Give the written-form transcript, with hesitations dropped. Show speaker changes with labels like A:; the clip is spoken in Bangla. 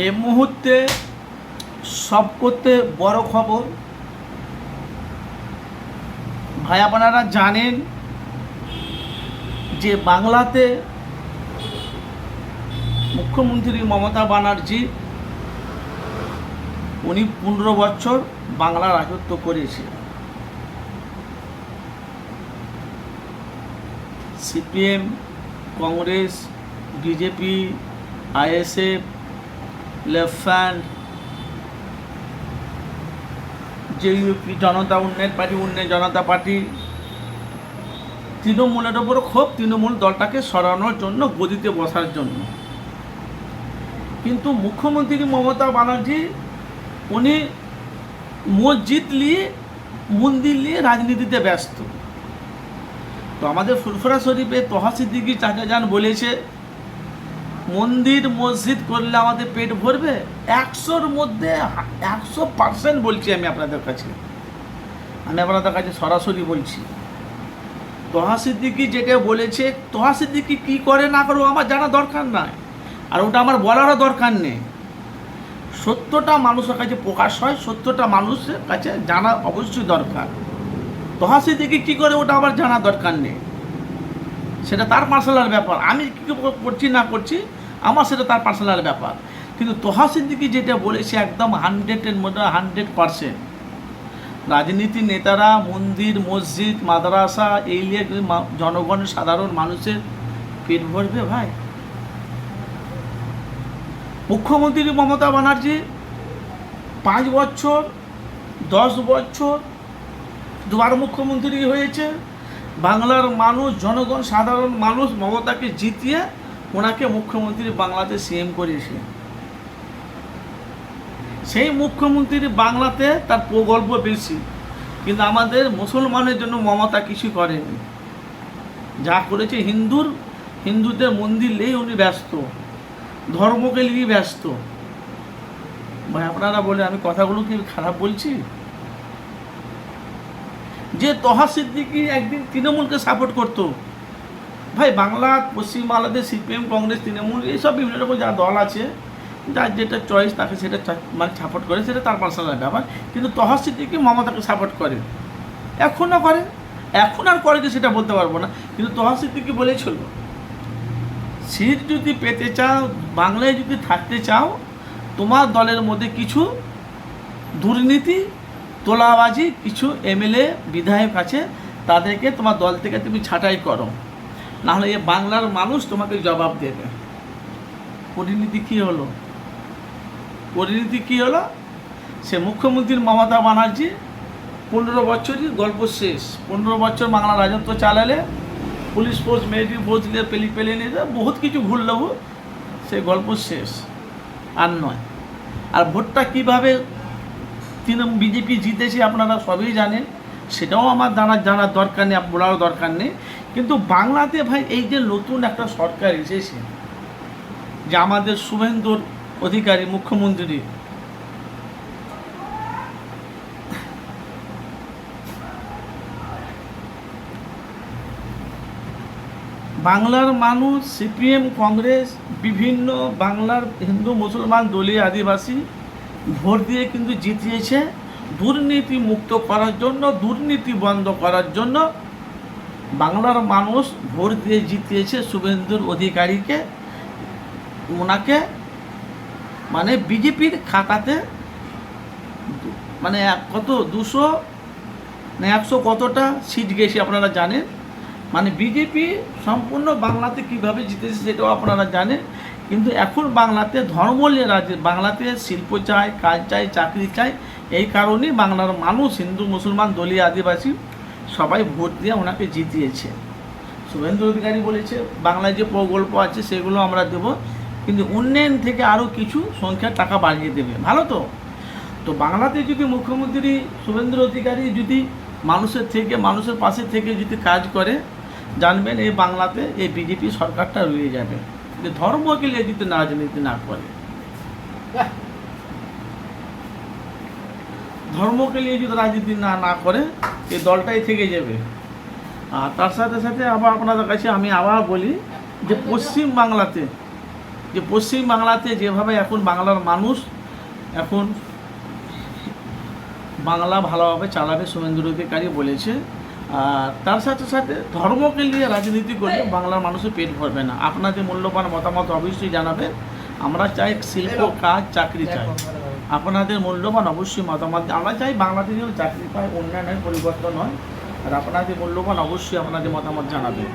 A: এই মুহূর্তে সব করতে বড় খবর, ভাই আপনারা জানেন যে বাংলাতে মুখ্যমন্ত্রী মমতা ব্যানার্জি উনি 15 বছর বাংলা রাজত্ব করেছে। CPM, Congress, BJP, ISF, left front, JUP, Janata Unnayan party, উন্নয়ন জনতা পার্টি, তৃণমূলের ওপর ক্ষোভ, তৃণমূল দলটাকে সরানোর জন্য, গদিতে বসার জন্য। কিন্তু মুখ্যমন্ত্রী মমতা ব্যানার্জি উনি মসজিদ নিয়ে, মন্দির নিয়ে রাজনীতিতে ব্যস্ত। তো আমাদের ফুরফুরা শরীফে তোহা সিদ্দিকী চাচা যান বলেছে, মন্দির মসজিদ করলে আমাদের পেট ভরবে। 100-র মধ্যে 100% বলছি আমি আপনাদের কাছে সরাসরি বলছি। তোহা সিদ্দিকী যেটা বলেছে, তোহা সিদ্দিকী কী করে না করবো আমার জানা দরকার নাই, আর ওটা আমার বলারও দরকার নেই। সত্যটা মানুষের কাছে প্রকাশ হয়, সত্যটা মানুষের কাছে জানা অবশ্যই দরকার। তোহা সিদ্দিকী কী করে ওটা আমার জানা দরকার নেই, সেটা তার পার্সোনাল ব্যাপার। আমি কী করছি না করছি আমার সেটা তার পার্সোনাল ব্যাপার। কিন্তু তোহা সিদ্দিকী যেটা বলেছে একদম 100-এর মধ্যে 100%। রাজনীতি নেতারা মন্দির মসজিদ মাদ্রাসা এই নিয়ে জনগণের সাধারণ মানুষের পেট ভরবে ভাই? মুখ্যমন্ত্রী মমতা ব্যানার্জি 5 বছর 10 বছর দুবার মুখ্যমন্ত্রী হয়েছে। বাংলার মানুষ, জনগণ, সাধারণ মানুষ মমতাকে জিতিয়ে ওনাকে মুখ্যমন্ত্রী বাংলাতে সিএম করেছে। সেই মুখ্যমন্ত্রী বাংলাতে তার প্রকল্প বেশি, কিন্তু আমাদের মুসলমানের জন্য মমতা কিছু করেনি। যা করেছে হিন্দুদের মন্দির নিয়ে উনি ব্যস্ত, ধর্মকে নিয়ে ব্যস্ত। ভাই আপনারা বলে আমি কথাগুলো কি খারাপ বলছি? যে তোহা সিদ্দিকী একদিন তৃণমূলকে সাপোর্ট করতো, ভাই বাংলা পশ্চিমবাংলাতে সিপিএম, কংগ্রেস, তৃণমূল এইসব বিভিন্ন রকম যা দল আছে, যার যেটা চয়েস তাকে সেটা মানে সাপোর্ট করে, সেটা তার পার্সোনাল ব্যাপার। কিন্তু তোহা সিদ্দিকী মমতাকে সাপোর্ট করে, এখনও করে, এখন আর করে যে সেটা বলতে পারবো না। কিন্তু তোহা সিদ্দিকী বলেছিল, সিট যদি পেতে চাও, বাংলায় যদি থাকতে চাও, তোমার দলের মধ্যে কিছু দুর্নীতি, তোলাবাজি, কিছু এমএলএ বিধায়ক আছে, তাদেরকে তোমার দল থেকে তুমি ছাঁটাই করো, নাহলে এ বাংলার মানুষ তোমাকে জবাব দেবে। পরিণতি কী হলো? পরিণতি কী হলো? সে মুখ্যমন্ত্রী মমতা ব্যানার্জি 15 বছরই গল্প শেষ। 15 বছর বাংলা রাজত্ব চালালে, পুলিশ ফোর্স, মিলিটারি ফোর্স নিয়ে পেলে নিয়ে বহুত কিছু ঘুরলেও সে গল্প শেষ আর নয়। আর ভোটটা কীভাবে বিজেপি জিতেছে আপনারা সবই জানেন, সেটাও আমার জানার দরকার নেই, বলারও দরকার নেই। কিন্তু বাংলাতে ভাই এই যে নতুন একটা সরকার এসেছে, যে আমাদের শুভেন্দু অধিকারী মুখ্যমন্ত্রী, বাংলার মানুষ, সিপিএম, কংগ্রেস, বিভিন্ন বাংলার হিন্দু মুসলমান দলীয় আদিবাসী ভোট দিয়ে কিন্তু জিতিয়েছে দুর্নীতি মুক্ত করার জন্য, দুর্নীতি বন্ধ করার জন্য। বাংলার মানুষ ভোট দিয়ে জিতিয়েছে শুভেন্দুর অধিকারীকে। ওনাকে মানে বিজেপির খাতাতে মানে কত 200 না 100 কতটা সিট গেছে আপনারা জানেন। মানে বিজেপি সম্পূর্ণ বাংলাতে কিভাবে জিতেছে সেটাও আপনারা জানেন। কিন্তু এখন বাংলাতে ধর্ম নিয়ে বাংলাতে শিল্প চাই, কাজ চাই, চাকরি চাই। এই কারণেই বাংলার মানুষ, হিন্দু মুসলমান দলীয় আদিবাসী সবাই ভোট দিয়ে ওনাকে জিতিয়েছে। শুভেন্দু অধিকারী বলেছে বাংলায় যে প্রকল্প আছে সেগুলো আমরা দেব, কিন্তু উন্নয়ন থেকে আরও কিছু সংখ্যার টাকা বাড়িয়ে দেবে। ভালো তো? তো বাংলাতে যদি মুখ্যমন্ত্রী শুভেন্দু অধিকারী যদি মানুষের পাশে থেকে যদি কাজ করে, জানবেন এই বাংলাতে এই বিজেপি সরকারটা রয়ে যাবে। যে ধর্মকে নিয়ে যদি রাজনীতি না করে, ধর্মকে নিয়ে যদি রাজনীতি না করে, এই দলটাই থেকে যাবে। আর তার সাথে সাথে আবার আপনাদের কাছে আমি আবার বলি যে পশ্চিম বাংলাতে যে পশ্চিম বাংলাতে যেভাবে এখন বাংলার মানুষ এখন বাংলা ভালোভাবে চালাবে শুভেন্দু অধিকারী বলেছে। আর তার সাথে সাথে ধর্মকে নিয়ে রাজনীতি করলে বাংলার মানুষের পেট ভরবে না। আপনাদের মূল্যবান মতামত অবশ্যই জানাবেন। আমরা চাই শিল্প, কাজ, চাকরি চাই। আপনাদের মূল্যবান অবশ্যই মতামত, আমরা চাই বাংলাতে যেন চাকরি পায়, উন্নয়ন হয়, পরিবর্তন হয়। আর আপনাদের মূল্যবান অবশ্যই আপনাদের মতামত জানাবেন।